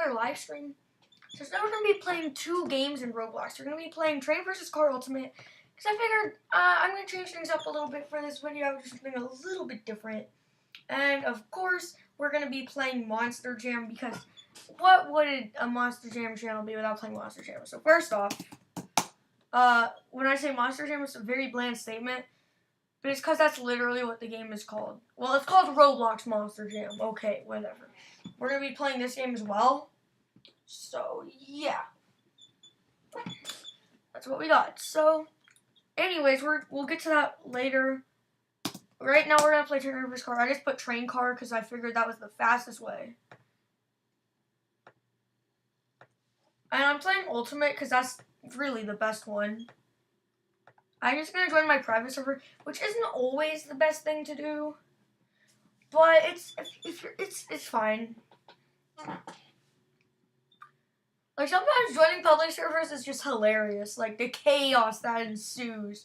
another live stream. So now we're going to be playing 2 games in Roblox. We're going to be playing Train vs. Car Ultimate. Because I figured I'm going to change things up a little bit for this video. Do something a little bit different. And of course, we're going to be playing Monster Jam. Because what would a Monster Jam channel be without playing Monster Jam? So first off, when I say Monster Jam, it's a very bland statement. But it's because that's literally what the game is called. Well, it's called Roblox Monster Jam. Okay, whatever. We're going to be playing this game as well. So, yeah. That's what we got. So, anyways, we'll get to that later. Right now, we're going to play Train vs. Car. I just put Train Car because I figured that was the fastest way. And I'm playing Ultimate because that's really the best one. I'm just going to join my private server, which isn't always the best thing to do. But it's fine. Like, sometimes joining public servers is just hilarious. Like, the chaos that ensues.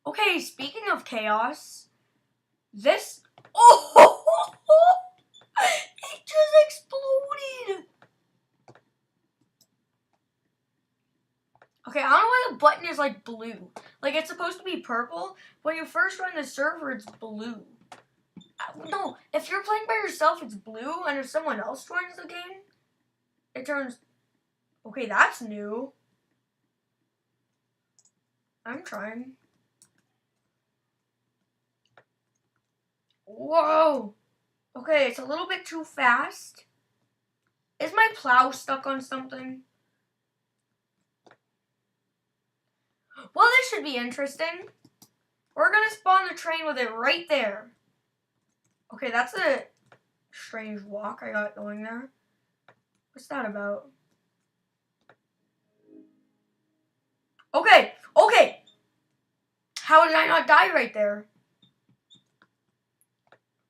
Okay, speaking of chaos, this... Oh! It just exploded! Okay, I don't know why the button is, like, blue. Like, it's supposed to be purple. When you first join the server, it's blue. No, if you're playing by yourself, it's blue. And if someone else joins the game, it turns... Okay, that's new. I'm trying. Whoa! Okay, it's a little bit too fast. Is my plow stuck on something? Well, this should be interesting. We're gonna spawn the train with it right there. Okay, that's a strange walk I got going there. What's that about? Okay, okay! How did I not die right there?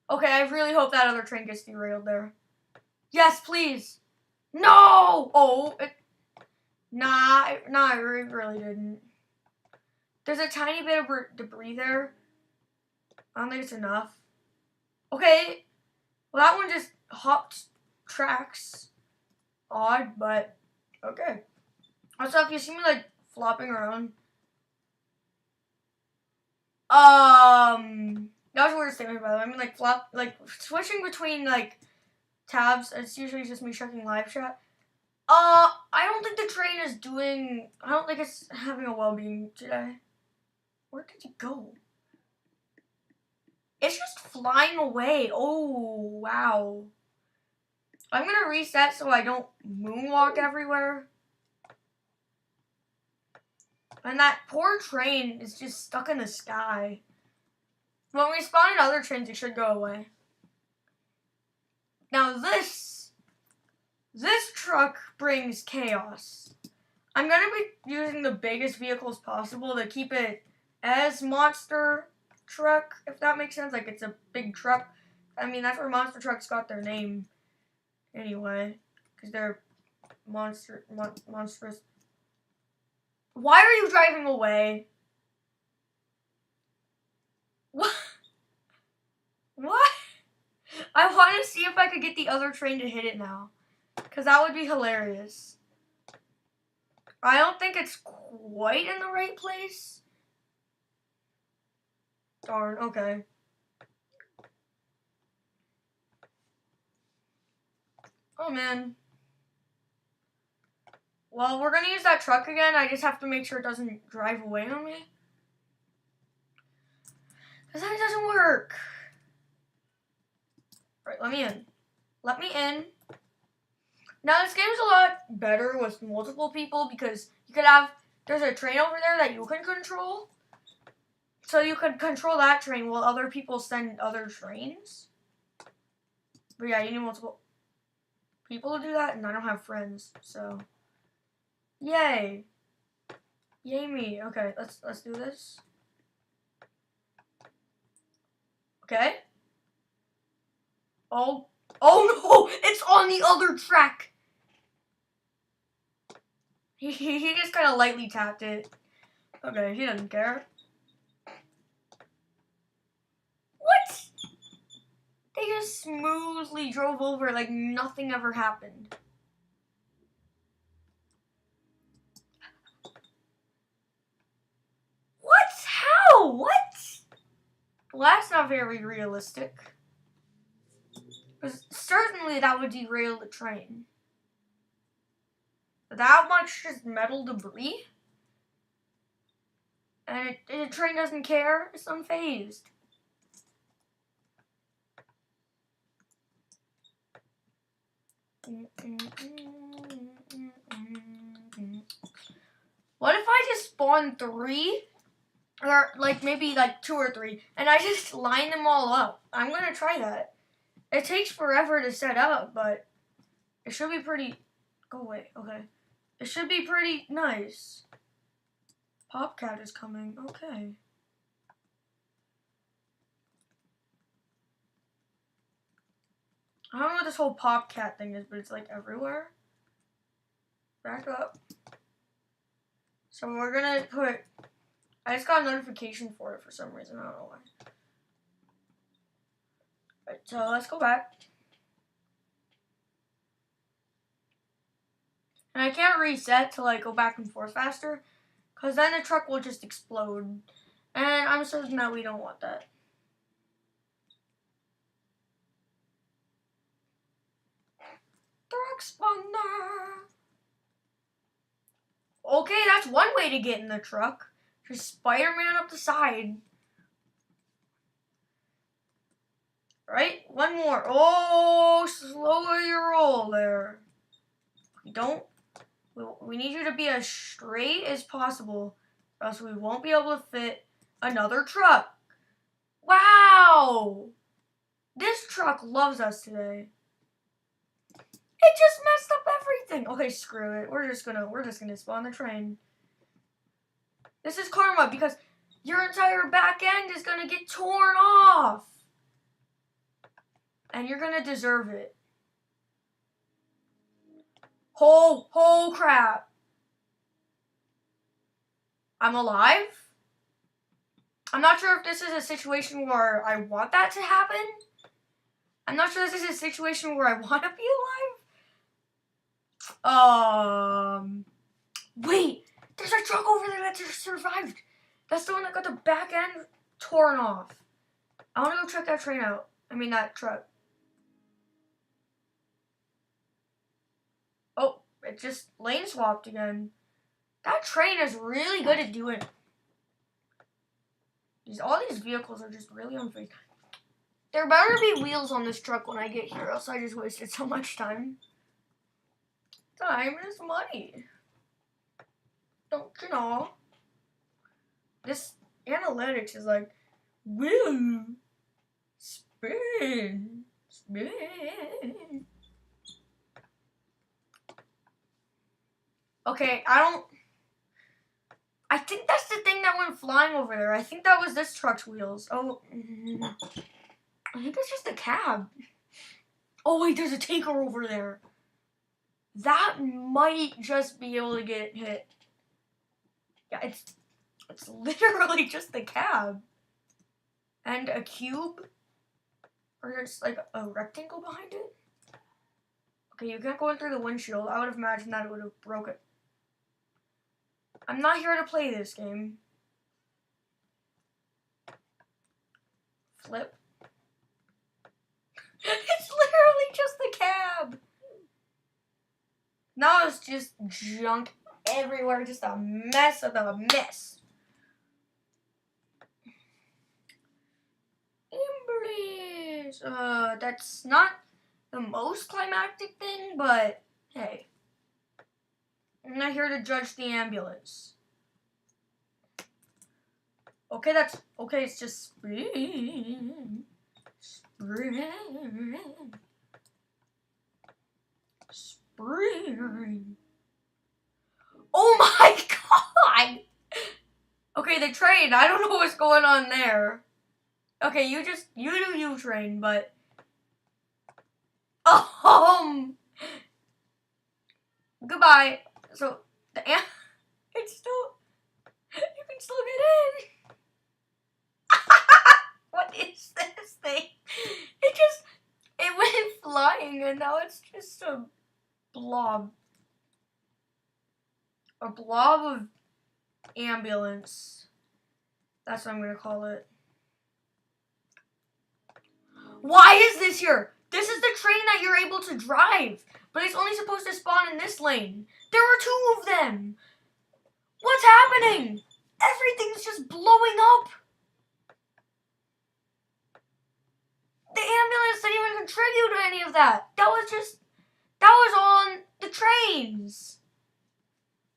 Okay, I really hope that other train gets derailed there. Yes, please! No! Oh, nah, it really didn't. There's a tiny bit of debris there. I don't think it's enough. Okay, well that one just hopped tracks. Odd, but okay. Also, if you see me like flopping around, that was a weird statement by the way. I mean like switching between like tabs. It's usually just me checking live chat. I don't think the train is doing. I don't think it's having a well-being today. Where did it go? It's just flying away. Oh, wow. I'm going to reset so I don't moonwalk everywhere. And that poor train is just stuck in the sky. When we spawn in other trains, it should go away. Now this truck brings chaos. I'm going to be using the biggest vehicles possible to keep it as monster truck, if that makes sense. Like, it's a big truck. I mean, that's where monster trucks got their name anyway, because they're monstrous. Why are you driving away? What? I want to see if I could get the other train to hit it now, because that would be hilarious. I don't think it's quite in the right place. Darn, okay. Oh, man. Well, we're gonna use that truck again. I just have to make sure it doesn't drive away on me. Because that doesn't work. Right, let me in. Let me in. Now, this game's a lot better with multiple people because you could have... There's a train over there that you can control. So you could control that train while other people send other trains. But yeah, you need multiple people to do that, and I don't have friends, so yay. Yay me. Okay, let's do this. Okay. Oh no! It's on the other track! He just kind of lightly tapped it. Okay, he doesn't care. What? They just smoothly drove over like nothing ever happened. What? How? What? Well, that's not very realistic. Because certainly that would derail the train. That much just metal debris? And the train doesn't care? It's unfazed. What if I just spawn 3? Or like maybe like 2 or 3. And I just line them all up. I'm going to try that. It takes forever to set up, but it should be pretty... Go away. Okay. It should be pretty nice. Popcat is coming. Okay. I don't know what this whole Popcat thing is, but it's like everywhere. Back up. So we're gonna put... I just got a notification for it for some reason. I don't know why. Alright, so let's go back. And I can't reset to like go back and forth faster, because then the truck will just explode. And I'm certain that we don't want that. Truck spawner. Okay, that's one way to get in the truck. Just Spider-Man up the side. Right? One more. Oh, slower your roll there. We need you to be as straight as possible, or else we won't be able to fit another truck. Wow! This truck loves us today. It just messed up everything. Okay, screw it. We're just gonna spawn the train. This is karma because your entire back end is gonna get torn off. And you're gonna deserve it. Oh crap. I'm alive? I'm not sure if this is a situation where I want that to happen. I'm not sure this is a situation where I want to be alive. Wait, there's a truck over there that just survived. That's the one that got the back end torn off. I want to go check that train out. I mean, that truck. Oh, it just lane swapped again. That train is really good at doing it. All these vehicles are just really unfazed. There better be wheels on this truck when I get here, else I just wasted so much time. Time is money. Don't you know? This analytics is like, woo, spin, spin. Okay, I think that's the thing that went flying over there. I think that was this truck's wheels. Oh, I think it's just a cab. Oh wait, there's a tanker over there. That might just be able to get hit. Yeah, it's literally just the cab. And a cube. Or there's like a rectangle behind it. Okay, you can't go in through the windshield. I would have imagined that it would have broken. I'm not here to play this game. Flip. It's literally just the cab. Now it's just junk everywhere. Just a mess of a mess. Embrace. That's not the most climactic thing, but hey. I'm not here to judge the ambulance. Okay, it's just spring. Spring. Oh my god! Okay, the train, I don't know what's going on there. Okay, you do you, train, but... Goodbye. So, it's still... You can still get in. What? What is this thing? It went flying and now it's just a blob. A blob of ambulance. That's what I'm gonna call it. Why is this here? This is the train that you're able to drive, but it's only supposed to spawn in this lane. There were 2 of them. What's happening? Everything's just blowing up. The ambulance didn't even contribute to any of that. That was on the trains.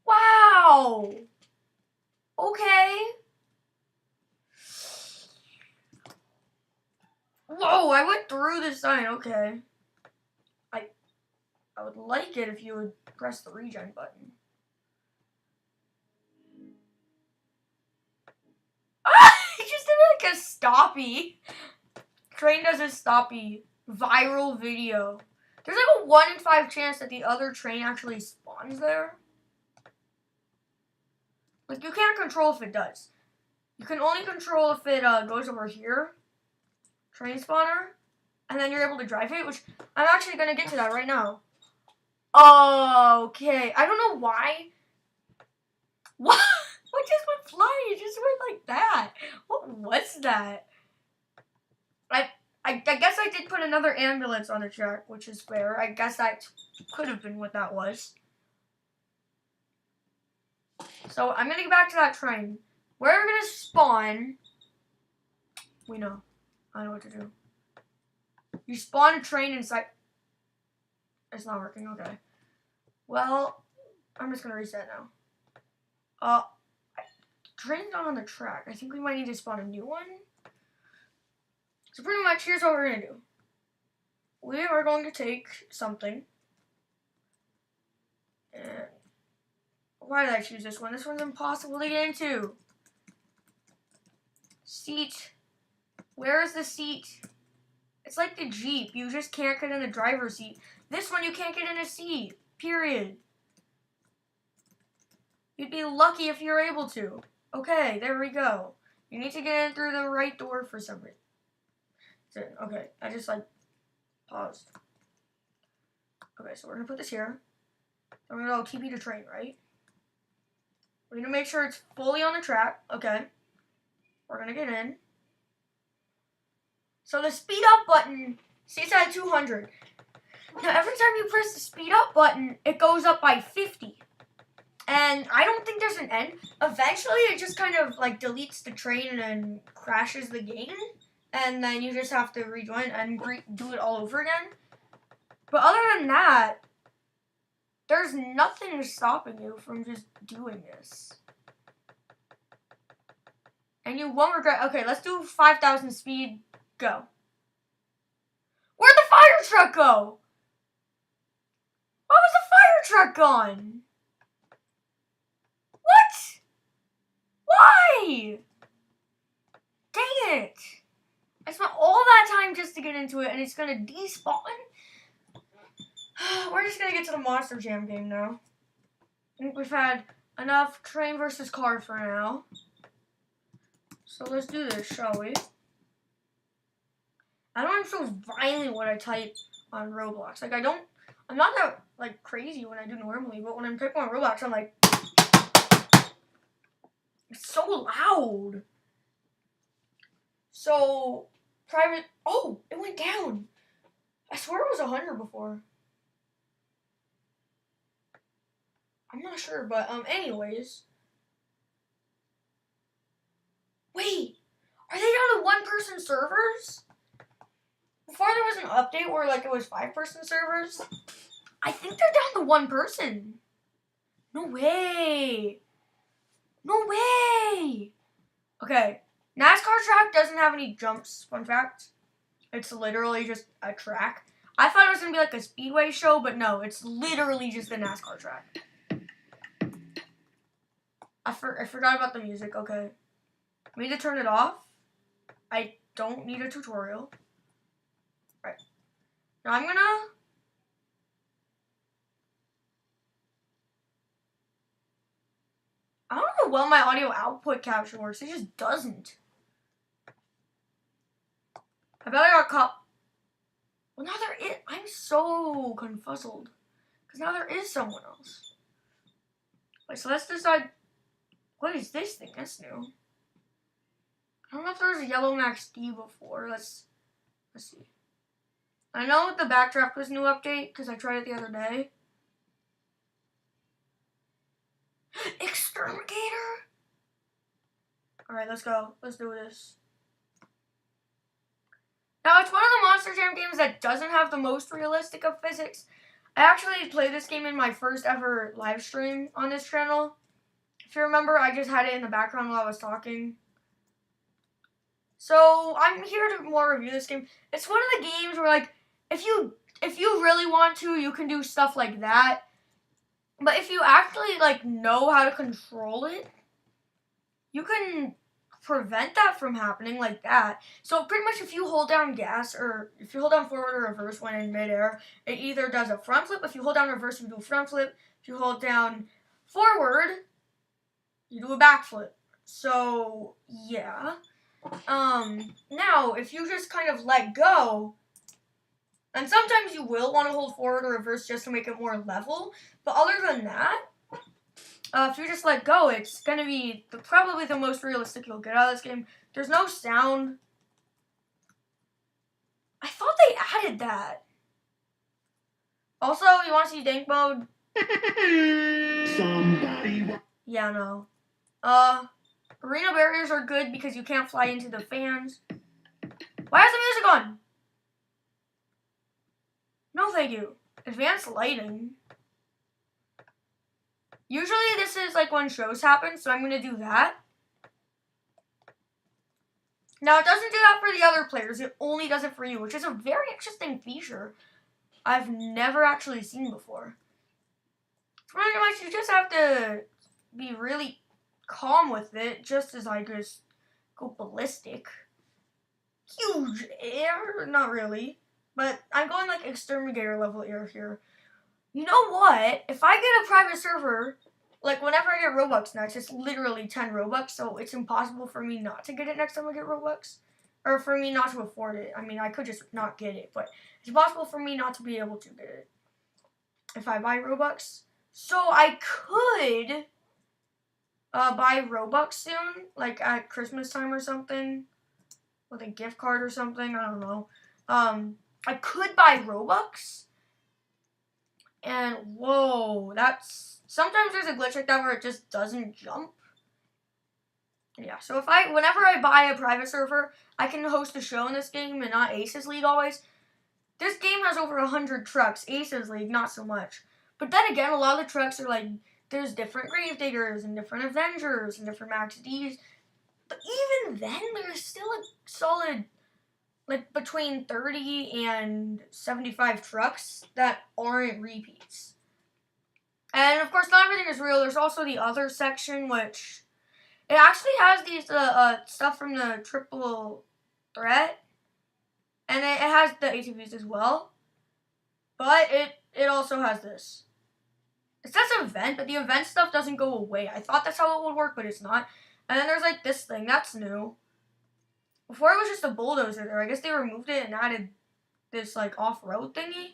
Wow. Okay. Whoa, I went through the sign. Okay. I would like it if you would press the regen button. It just did like a stoppy. Train does a stoppy. Viral video. There's like a 1 in 5 chance that the other train actually spawns there. Like, you can't control if it does. You can only control if it goes over here. Train spawner. And then you're able to drive it, which I'm actually going to get to that right now. Okay. I don't know why. What? What just went flying? It just went like that. What was that? I guess I did put another ambulance on the track, which is fair. I guess that could have been what that was. So I'm going to get back to that train. Where we're going to spawn. We know. I know what to do. You spawn a train inside. It's not working. Okay. Well, I'm just going to reset now. Train's not on the track. I think we might need to spawn a new one. So pretty much, here's what we're going to do. We are going to take something. And why did I choose this one? This one's impossible to get into. Seat. Where is the seat? It's like the Jeep. You just can't get in the driver's seat. This one, you can't get in a seat. Period. You'd be lucky if you're able to. Okay, there we go. You need to get in through the right door for some reason. Okay, I just like paused. Okay, so we're gonna put this here. Then we're gonna go TP to train, right? We're gonna make sure it's fully on the track. Okay. We're gonna get in. So the speed up button stays at 200. Now every time you press the speed up button, it goes up by 50. And I don't think there's an end. Eventually, it just kind of like deletes the train and crashes the game. And then you just have to rejoin and do it all over again. But other than that, there's nothing stopping you from just doing this. And you won't regret. Okay, let's do 5,000 speed. Go. Where'd the fire truck go? Why was the fire truck gone? What? Why? Dang it. I spent all that time just to get into it, and it's going to despawn? We're just going to get to the Monster Jam game now. I think we've had enough train versus car for now. So let's do this, shall we? I don't am so violent when I type on Roblox. Like, I'm not that, like, crazy when I do normally, but when I'm typing on Roblox, I'm like, it's so loud. So, private, oh, it went down. I swear it was 100 before. I'm not sure, but, anyways. Wait, are they down to 1-person servers? Before there was an update where, like, it was 5-person servers. I think they're down to 1 person. No way. No way. Okay. NASCAR track doesn't have any jumps, fun fact. It's literally just a track. I thought it was going to be like a speedway show, but no, it's literally just a NASCAR track. I forgot about the music, okay. I need to turn it off. I don't need a tutorial. Right. Now I'm gonna... I don't know how well my audio output capture works. It just doesn't. I bet I got caught. Well, now there is. I'm so confuzzled. Because now there is someone else. Wait, so let's decide. What is this thing? That's new. I don't know if there was a Yellow Max D before. Let's see. I know the Backdraft was a new update because I tried it the other day. Exterminator? Alright, let's go. Let's do this. Now, it's one of the Monster Jam games that doesn't have the most realistic of physics. I actually played this game in my first ever live stream on this channel. If you remember, I just had it in the background while I was talking. So, I'm here to more review this game. It's one of the games where, like, if you really want to, you can do stuff like that. But if you actually, like, know how to control it, you can prevent that from happening like that. So pretty much if you hold down gas, or if you hold down forward or reverse when in midair, it either does a front flip. If you hold down reverse, you do a front flip. If you hold down forward, you do a back flip. So, yeah. Now, if you just kind of let go, and sometimes you will want to hold forward or reverse just to make it more level, but other than that, if you just let go, it's going to be probably the most realistic you'll get out of this game. There's no sound. I thought they added that. Also, you want to see dank mode? Yeah, no. Arena barriers are good because you can't fly into the fans. Why is the music on? No, thank you. Advanced lighting. Usually this is like when shows happen, so I'm going to do that. Now, it doesn't do that for the other players. It only does it for you, which is a very interesting feature I've never actually seen before. Pretty much, you just have to be really calm with it, just as I just go ballistic. Huge air? Not really. But I'm going like exterminator level air here. You know what? If I get a private server, like whenever I get Robux next, it's literally 10 Robux, so it's impossible for me not to get it next time I get Robux. Or for me not to afford it. I mean, I could just not get it, but it's impossible for me not to be able to get it if I buy Robux. So I could buy Robux soon, like at Christmas time or something, with a gift card or something, I don't know. I could buy Robux. And whoa, that's sometimes there's a glitch like that where it just doesn't jump. Yeah, so whenever I buy a private server, I can host a show in this game and not Aces League always. This game has over 100 trucks. Aces League, not so much. But then again, a lot of the trucks are like, there's different Gravediggers and different Avengers and different Max Ds. But even then, there's still a solid, like, between 30 and 75 trucks that aren't repeats. And, of course, not everything is real. There's also the other section, which it actually has these stuff from the Triple Threat. And it has the ATVs as well. But it also has this. It says event, but the event stuff doesn't go away. I thought that's how it would work, but it's not. And then there's, like, this thing. That's new. Before it was just a bulldozer there. I guess they removed it and added this, like, off-road thingy.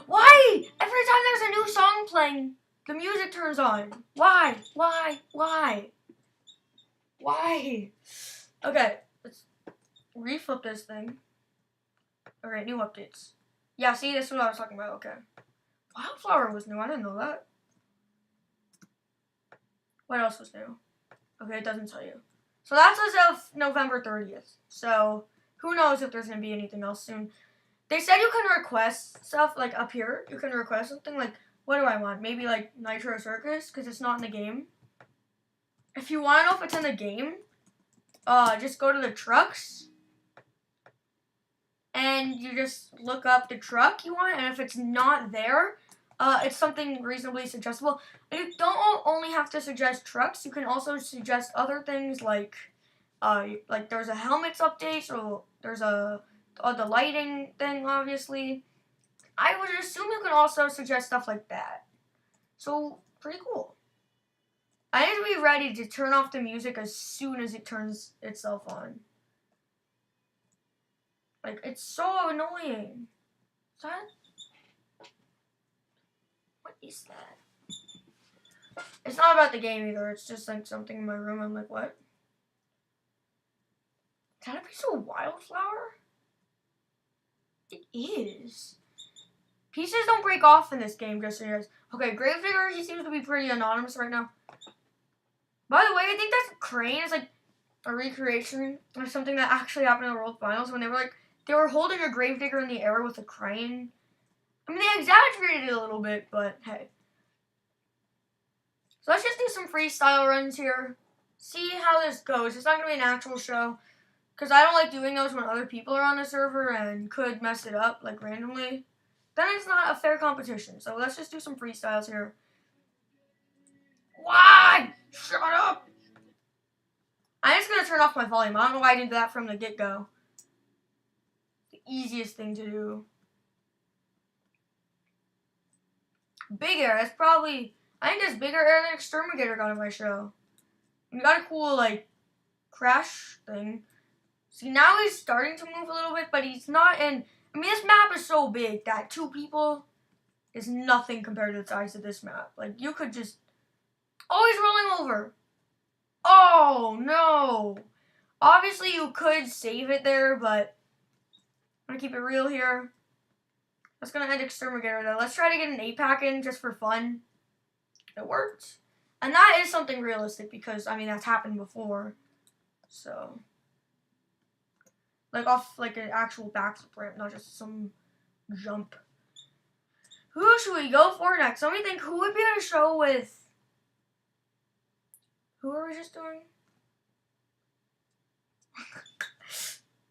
Why? Every time there's a new song playing, the music turns on. Why? Why? Why? Why? Okay, let's reflip this thing. Alright, new updates. Yeah, see, this is what I was talking about. Okay. Wildflower was new. I didn't know that. What else was new? Okay, it doesn't tell you. So that's as of November 30th. So who knows if there's going to be anything else soon. They said you can request stuff, like up here. You can request something like, what do I want? Maybe like Nitro Circus, because it's not in the game. If you want to know if it's in the game, just go to the trucks. And you just look up the truck you want. And if it's not there, it's something reasonably suggestible. And you don't only have to suggest trucks. You can also suggest other things like there's a helmets update. So there's the lighting thing, obviously. I would assume you can also suggest stuff like that. So, pretty cool. I need to be ready to turn off the music as soon as it turns itself on. Like, it's so annoying. Is that? What is that? It's not about the game either. It's just like something in my room. I'm like, what? Is that a piece of wildflower? It is. Pieces don't break off in this game, just so you guys. Okay, Gravedigger, he seems to be pretty anonymous right now. By the way, I think that crane is like a recreation of something that actually happened in the World Finals when they were holding a Gravedigger in the air with a crane. I mean, they exaggerated it a little bit, but hey. So let's just do some freestyle runs here. See how this goes. It's not going to be an actual show, because I don't like doing those when other people are on the server and could mess it up, like, randomly. Then it's not a fair competition. So let's just do some freestyles here. Why? Shut up! I'm just going to turn off my volume. I don't know why I did that from the get-go. The easiest thing to do. Big air. That's probably... I think there's bigger air than Exterminator got in my show. We got a cool, like, crash thing. See, now he's starting to move a little bit, but he's not in... I mean, this map is so big that 2 people is nothing compared to the size of this map. Like, you could just... Oh, he's rolling over. Oh, no. Obviously, you could save it there, but I'm going to keep it real here. That's going to end Exterminator, though. Let's try to get an 8-pack in just for fun. It worked. And that is something realistic because, I mean, that's happened before. So, like off, like an actual backflip ramp, not just some jump. Who should we go for next? Let me think. Who would be on a show with... Who are we just doing?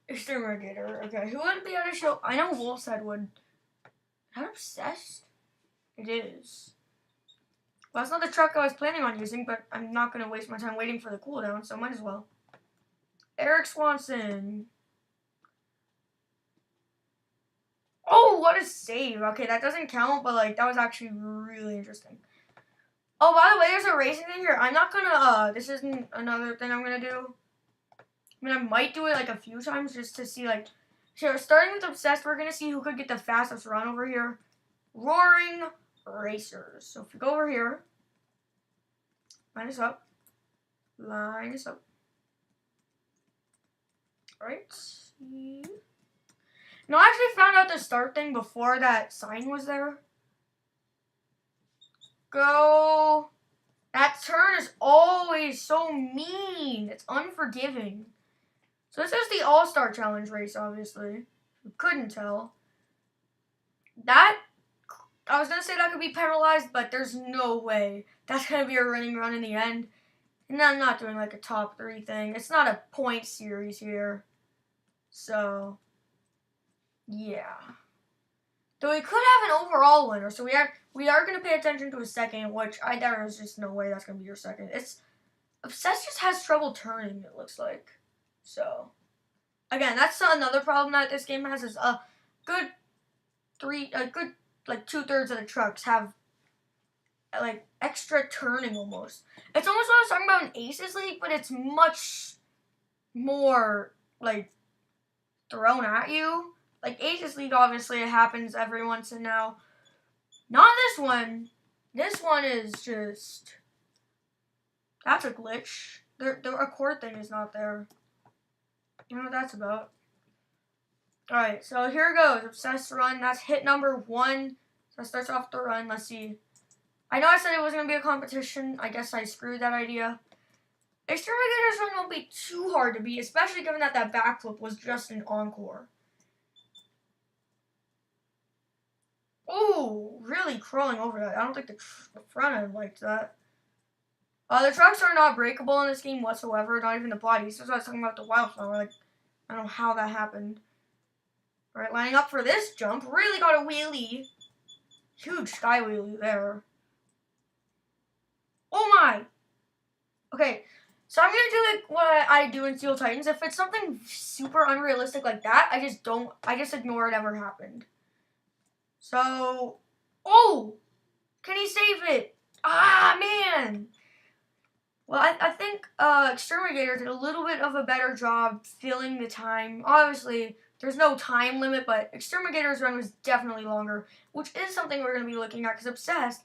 Exterminator. Okay, who would be on a show? I know Wolf's Head would. Not obsessed? It is. Well, that's not the truck I was planning on using, but I'm not going to waste my time waiting for the cooldown, so might as well. Eric Swanson. Oh, what a save. Okay, that doesn't count, but, like, that was actually really interesting. Oh, by the way, there's a racing thing here. I'm not going to, this isn't another thing I'm going to do. I mean, I might do it, like, a few times just to see, like, so starting with Obsessed, we're going to see who could get the fastest run over here. Roaring Racers. So if we go over here, line us up. Line us up. Alright. No, I actually found out the start thing before that sign was there. Go. That turn is always so mean. It's unforgiving. So this is the All-Star Challenge race, obviously. You couldn't tell. That, I was going to say that could be penalized, but there's no way. That's going to be a running run in the end. And I'm not doing like a top 3 thing. It's not a point series here. So, yeah. Though we could have an overall winner, so we are going to pay attention to a second, which there is just no way that's going to be your second. Obsessed just has trouble turning, it looks like. So, again, that's another problem that this game has is a good 2/3 of the trucks have like extra turning almost. It's almost what I was talking about in Aces League, but it's much more like thrown at you. Like Aces League, obviously, it happens every once in a while. Not this one. This one is just... That's a glitch. The accord thing is not there. I don't know what that's about. Alright, so here it goes. Obsessed run. That's hit number 1. So that starts off the run. Let's see. I know I said it was going to be a competition. I guess I screwed that idea. Exterminator's run won't be too hard to beat, especially given that backflip was just an encore. Oh, really crawling over that. I don't think the front end liked that. The trucks are not breakable in this game whatsoever, not even the bodies. That's what I was talking about the wildflower. Like, I don't know how that happened. Alright, lining up for this jump. Really got a wheelie. Huge sky wheelie there. Oh my! Okay, so I'm gonna do like what I do in Steel Titans. If it's something super unrealistic like that, I just ignore it ever happened. So, oh! Can he save it? Ah, man! Well, I think Exterminator did a little bit of a better job filling the time. Obviously, there's no time limit, but Exterminator's run was definitely longer, which is something we're going to be looking at because Obsessed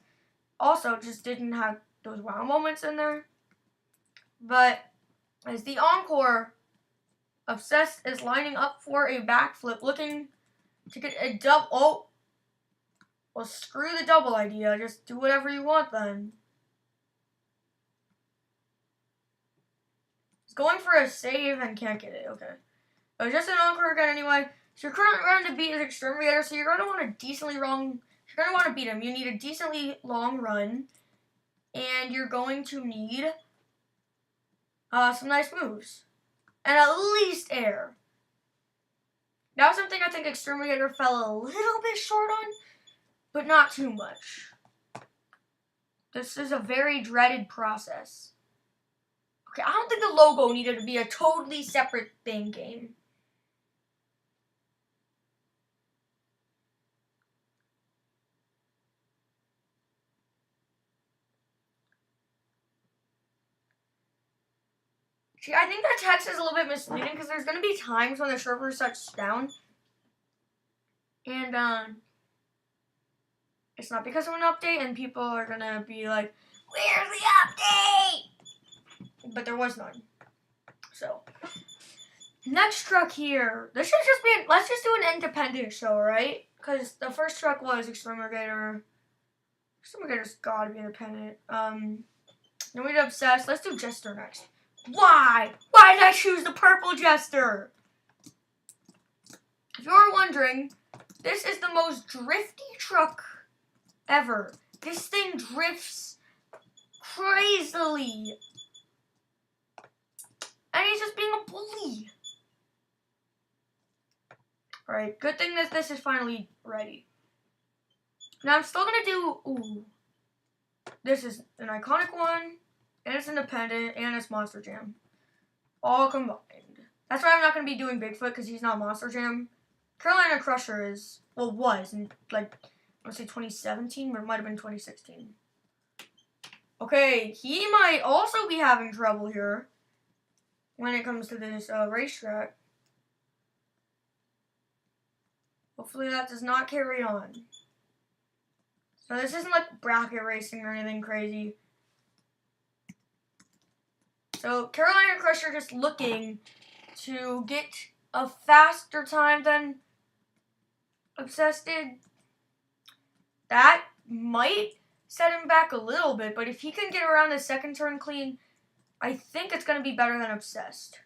also just didn't have those wow moments in there. But as the encore, Obsessed is lining up for a backflip, looking to get a double. Oh, well, screw the double idea. Just do whatever you want then. He's going for a save and can't get it. Okay. But just an encore again anyway. So your current run to beat is Exterminator, so you're going to want a decently long... If you're going to want to beat him, you need a decently long run. And you're going to need some nice moves. And at least air. That was something I think Exterminator fell a little bit short on, but not too much. This is a very dreaded process. Okay, I don't think the logo needed to be a totally separate thing game. See, I think that text is a little bit misleading because there's going to be times when the server shuts down. And, it's not because of an update and people are going to be like, where's the update? But there was none. So, next truck here. This should just be, let's just do an independent show, right? Because the first truck was Exterminator. Exterminator's got to be independent. Then we did Obsessed. Let's do Jester next. Why? Why did I choose the purple Jester? If you're wondering, this is the most drifty truck ever. This thing drifts crazily. And he's just being a bully. Alright, good thing that this is finally ready. Now I'm still gonna do, ooh. This is an iconic one. And it's independent, and it's Monster Jam. All combined. That's why I'm not going to be doing Bigfoot, because he's not Monster Jam. Carolina Crusher is, well, was, in, like, I want to say 2017, but it might have been 2016. Okay, he might also be having trouble here when it comes to this racetrack. Hopefully that does not carry on. So this isn't like bracket racing or anything crazy. So, Carolina Crusher just looking to get a faster time than Obsessed did. That might set him back a little bit, but if he can get around the second turn clean, I think it's going to be better than Obsessed.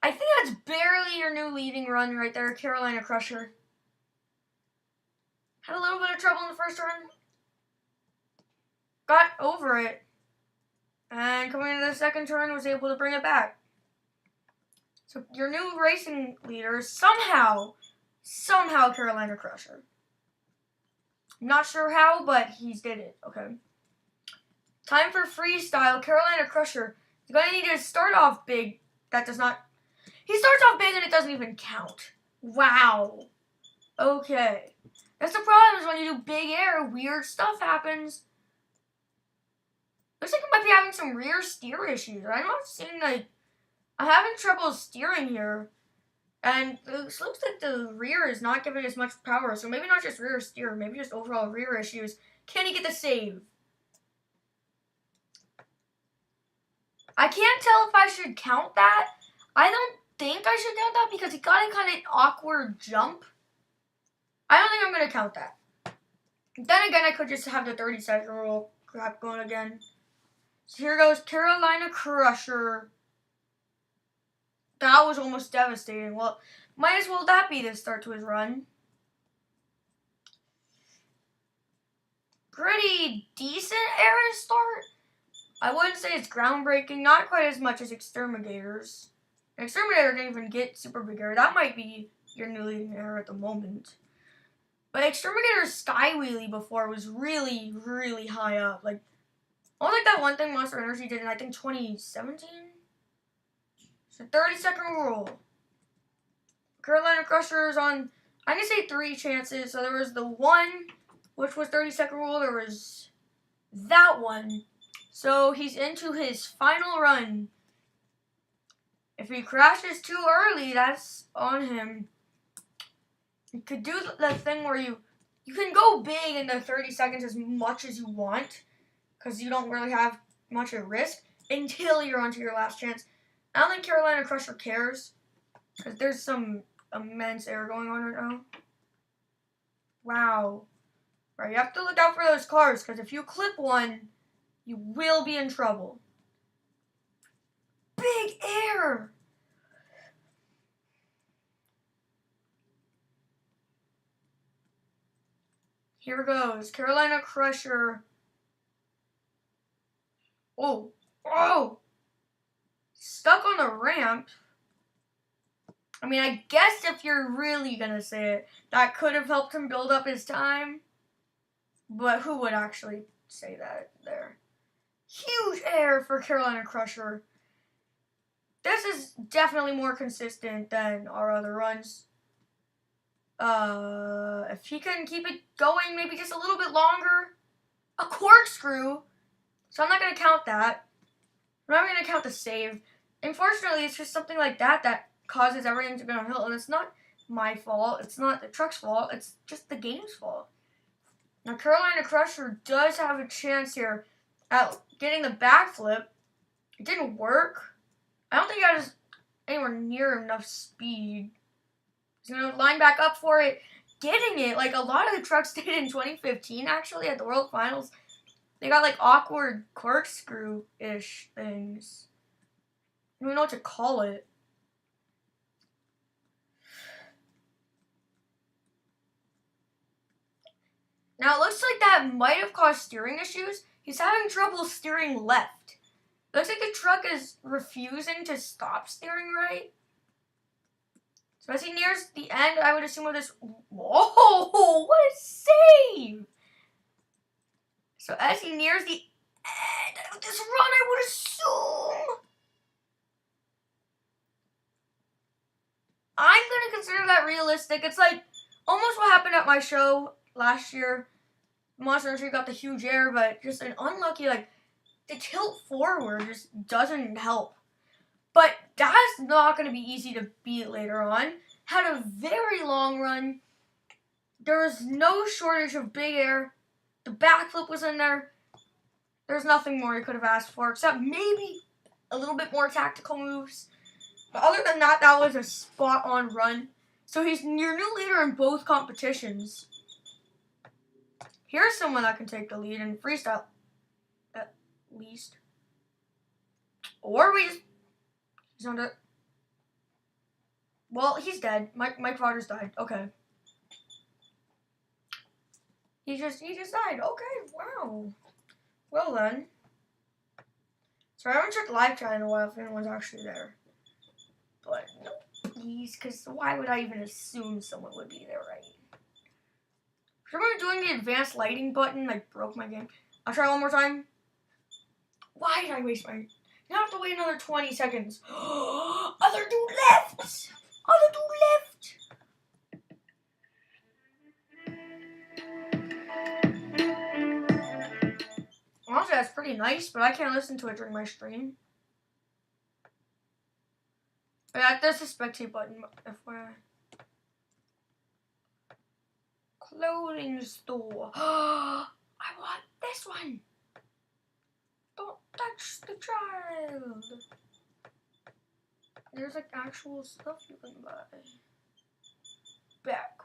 I think that's barely your new leading run right there, Carolina Crusher. Had a little bit of trouble in the first turn. Got over it. And coming into the second turn, was able to bring it back. So your new racing leader is somehow Carolina Crusher. Not sure how, but he's did it. Okay. Time for freestyle. Carolina Crusher is going to need to start off big. That does not. He starts off big and it doesn't even count. Wow. Okay. That's the problem is when you do big air, weird stuff happens. Looks like I might be having some rear steer issues. I'm not seeing, like, I'm having trouble steering here. And it looks like the rear is not giving as much power. So maybe not just rear steer, maybe just overall rear issues. Can he get the save? I can't tell if I should count that. I don't think I should count that because he got a kind of awkward jump. I don't think I'm going to count that. Then again, I could just have the 30-second rule crap going again. So here goes Carolina Crusher. That was almost devastating. Well, might as well that be the start to his run. Pretty decent air to start. I wouldn't say it's groundbreaking. Not quite as much as Exterminator's. Exterminator didn't even get super big air. That might be your new leading air at the moment. But Exterminator's Sky Wheelie before was really, really high up. Like, almost like that one thing Monster Energy did in, I think, 2017? So 30-second rule. Carolina Crusher is on, I'm going to say 3 chances. So there was the one, which was 30-second rule. There was that one. So he's into his final run. If he crashes too early, that's on him. You could do the thing where you can go big in the 30 seconds as much as you want, because you don't really have much at risk until you're onto your last chance. I don't think Carolina Crusher cares, because there's some immense air going on right now. Wow. Right, you have to look out for those cars, because if you clip one, you will be in trouble. Big air! Here goes. Carolina Crusher. Oh. Oh! Stuck on the ramp. I mean, I guess if you're really going to say it, that could have helped him build up his time. But who would actually say that there? Huge air for Carolina Crusher. This is definitely more consistent than our other runs. If he can keep it going maybe just a little bit longer. A corkscrew. So I'm not going to count that. I'm not going to count the save. Unfortunately, it's just something like that that causes everything to go downhill. And it's not my fault. It's not the truck's fault. It's just the game's fault. Now, Carolina Crusher does have a chance here at getting the backflip. It didn't work. I don't think I was anywhere near enough speed. He's going to line back up for it. Getting it. Like, a lot of the trucks did in 2015, actually, at the World Finals. They got, like, awkward corkscrew-ish things. I don't even know what to call it. Now, it looks like that might have caused steering issues. He's having trouble steering left. Looks like the truck is refusing to stop steering right. So as he nears the end, I would assume of this... Whoa! What a save! So as he nears the end of this run, I would assume... I'm going to consider that realistic. It's like almost what happened at my show last year. Monster Entry got the huge air, but just an unlucky, like, the tilt forward just doesn't help. But that's not going to be easy to beat later on. Had a very long run. There was no shortage of big air. The backflip was in there. There's nothing more he could have asked for, except maybe a little bit more tactical moves. But other than that, that was a spot-on run. So he's your new leader in both competitions. Here's someone that can take the lead in freestyle, at least. Or we just... He's on the... Well, he's dead. Mike Rogers died. Okay. He just died. Okay, wow. Well then. So I haven't checked live chat in a while if anyone's actually there. But no, please, because why would I even assume someone would be there, right? Remember doing the advanced lighting button, like, broke my game? I'll try one more time. Why did I waste my... You have to wait another 20 seconds. Other dude left! Other dude left! Honestly, that's pretty nice, but I can't listen to it during my stream. Yeah, there's a spectate button, FYI. Clothing store. I want this one. Don't touch the child. There's like actual stuff you can buy. Back.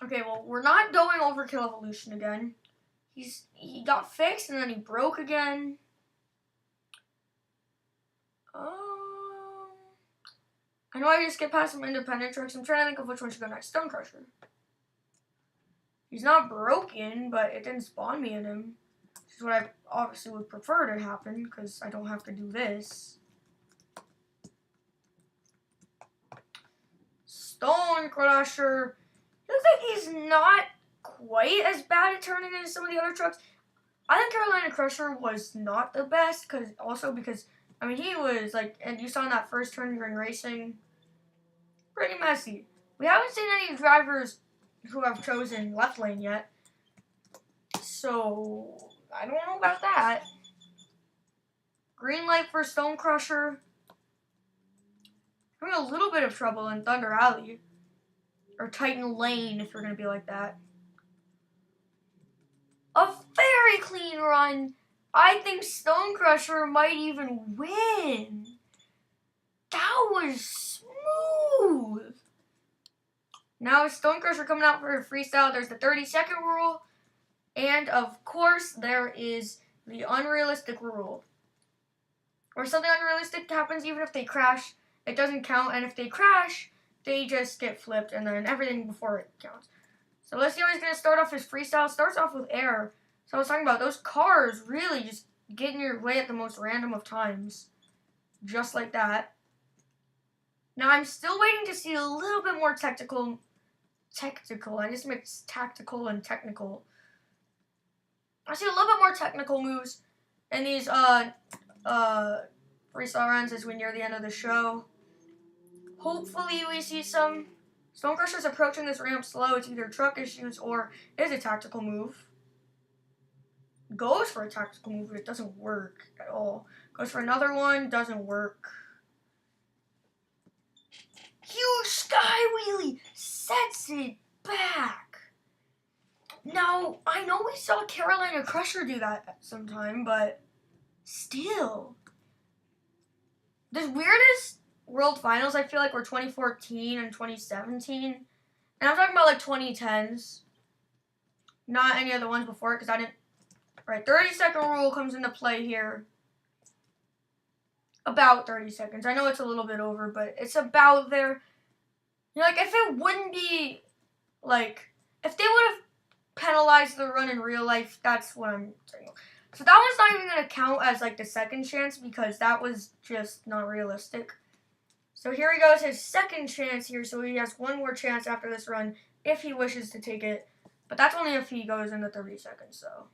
Okay, well, we're not going Overkill Evolution again. He got fixed and then he broke again. I know I just get past some independent trucks. I'm trying to think of which one should go next. Stone Crusher. He's not broken, but it didn't spawn me in him. Which is what I obviously would prefer to happen, because I don't have to do this. Stone Crusher. It looks like he's not quite as bad at turning as some of the other trucks. I think Carolina Crusher was not the best, because I mean, he was, like, and you saw in that first turn during racing, pretty messy. We haven't seen any drivers who have chosen left lane yet, so I don't know about that. Green light for Stone Crusher. Having a little bit of trouble in Thunder Alley. Or Titan Lane, if you're going to be like that. A very clean run. I think Stone Crusher might even win. That was smooth. Now Stone Crusher coming out for a freestyle. There's the 30-second rule. And, of course, there is the unrealistic rule. Or something unrealistic happens even if they crash. It doesn't count. And if they crash, they just get flipped. And then everything before it counts. So let's see how he's going to start off his freestyle. Starts off with air. So I was talking about those cars really just get in your way at the most random of times. Just like that. Now I'm still waiting to see a little bit more technical. I just mix tactical and technical. I see a little bit more technical moves in these freestyle runs as we near the end of the show. Hopefully we see some. Stone Crusher's approaching this ramp slow. It's either truck issues or is a tactical move. Goes for a tactical move, but it doesn't work at all. Goes for another one, doesn't work. Huge sky wheelie, sets it back. Now, I know we saw Carolina Crusher do that at some time, but still. The weirdest World Finals, I feel like, were 2014 and 2017. And I'm talking about, like, 2010s. Not any of the ones before it, because I didn't. Alright, 30-second rule comes into play here. About 30 seconds. I know it's a little bit over, but it's about there. You know, like, if it wouldn't be, like, if they would have penalized the run in real life, that's what I'm saying. So that one's not even going to count as, like, the second chance, because that was just not realistic. So here he goes, his second chance here, so he has one more chance after this run, if he wishes to take it. But that's only if he goes into 30 seconds, so.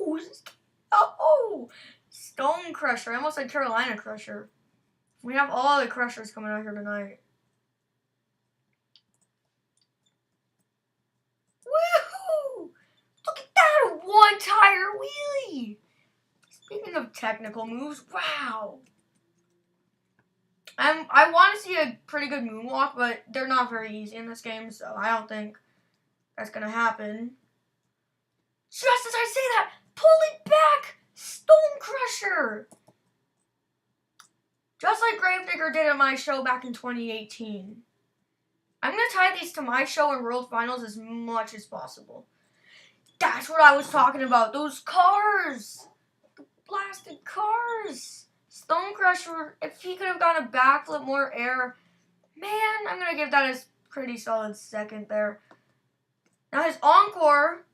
Woohoo! Oh! Stone Crusher. I almost said Carolina Crusher. We have all the Crushers coming out here tonight. Woohoo! Look at that! A one-tire wheelie! Speaking of technical moves, wow! I want to see a pretty good moonwalk, but they're not very easy in this game, so I don't think that's going to happen. Just as I say that, pull it back! Stone Crusher! Just like Gravedigger did at my show back in 2018. I'm going to tie these to my show and World Finals as much as possible. That's what I was talking about. Those cars! The blasted cars! Stone Crusher, if he could have gotten a backflip, more air, man, I'm going to give that a pretty solid second there. Now his encore.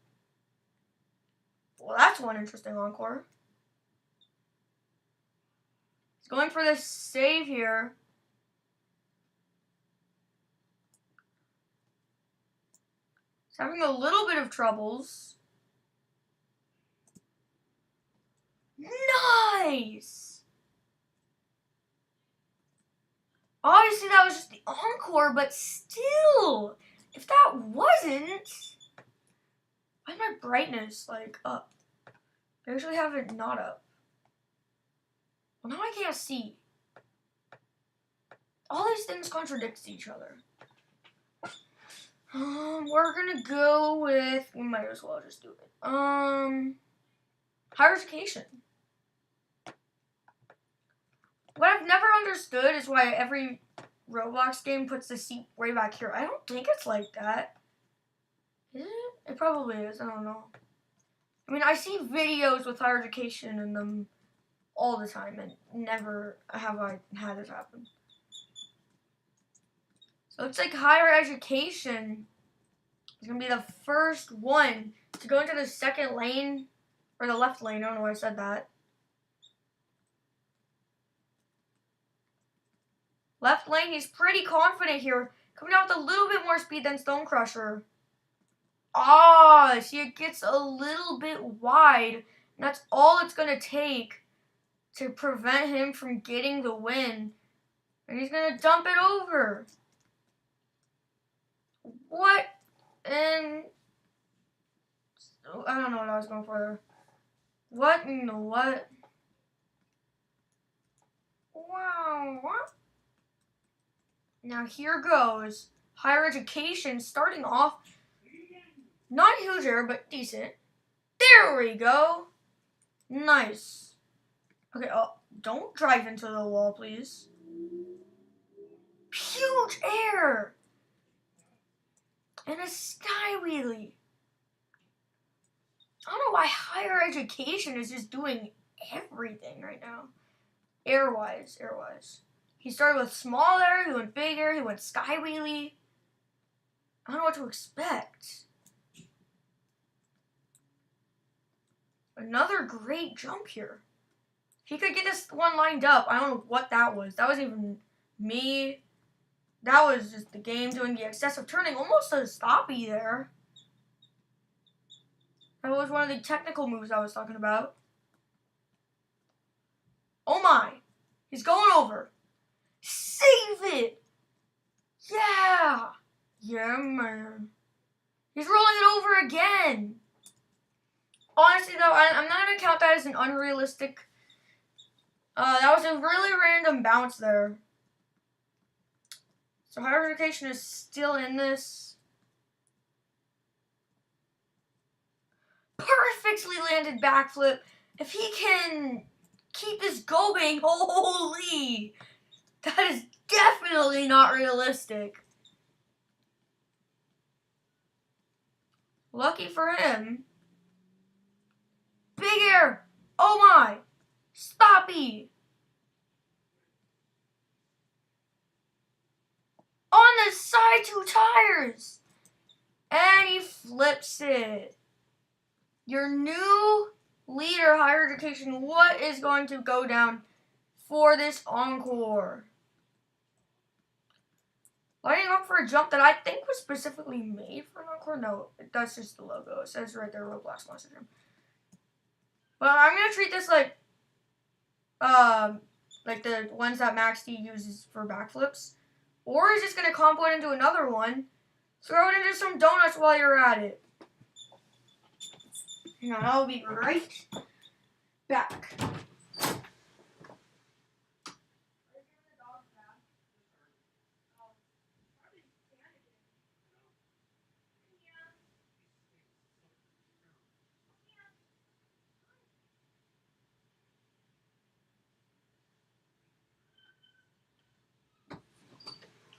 Well, that's one interesting encore. He's going for this save here. He's having a little bit of troubles. Nice! Obviously, that was just the encore, but still, if that wasn't, why is my brightness, like, up? I usually have it not up. Well, now I can't see. All these things contradict each other. We're gonna go with, we might as well just do it. Higher education. What I've never understood is why every Roblox game puts the seat way back here. I don't think it's like that. Is it? It probably is. I don't know. I mean, I see videos with higher education in them all the time, and never have I had it happen. So it's like higher education is going to be the first one to go into the second lane, or the left lane. I don't know why I said that. Left lane, he's pretty confident here. Coming out with a little bit more speed than Stone Crusher. Ah, see, it gets a little bit wide. And that's all it's going to take to prevent him from getting the win. And he's going to dump it over. What? And I don't know what I was going for there. What in the what? Wow, what? Now here goes. Higher education starting off. Not huge error, but decent. There we go. Nice. Okay, oh, don't drive into the wall, please. Huge error. And a sky wheelie. I don't know why higher education is just doing everything right now. Air-wise. He started with small error, he went big error, he went sky wheelie. I don't know what to expect. Another great jump here. If he could get this one lined up, I don't know what that was. That wasn't even me. That was just the game doing the excessive turning. Almost a stoppy there. That was one of the technical moves I was talking about. Oh my. He's going over. Save it. Yeah. Yeah, man. He's rolling it over again. Honestly, though, I'm not going to count that as an unrealistic. That was a really random bounce there. So higher education is still in this. Perfectly landed backflip. If he can keep this going, holy. That is definitely not realistic. Lucky for him. Big air. Oh my. Stoppy. On the side two tires. And he flips it. Your new leader, higher education, what is going to go down for this encore? Lining up for a jump that I think was specifically made for an encore. No, that's just the logo. It says right there, ROBLOX Monster Jam. Well, I'm gonna treat this like the ones that Max D uses for backflips, or is just gonna combo it into another one. Throw it into some donuts while you're at it. Now I'll be right back.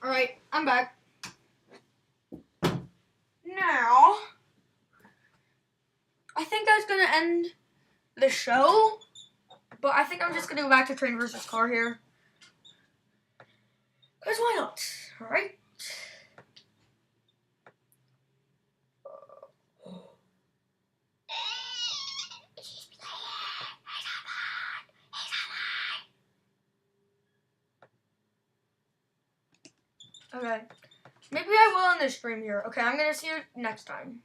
Alright, I'm back. Now, I think that's going to end the show, but I think I'm just going to go back to train versus car here. Because why not? Alright. Okay. Maybe I will on this stream here. Okay, I'm going to see you next time.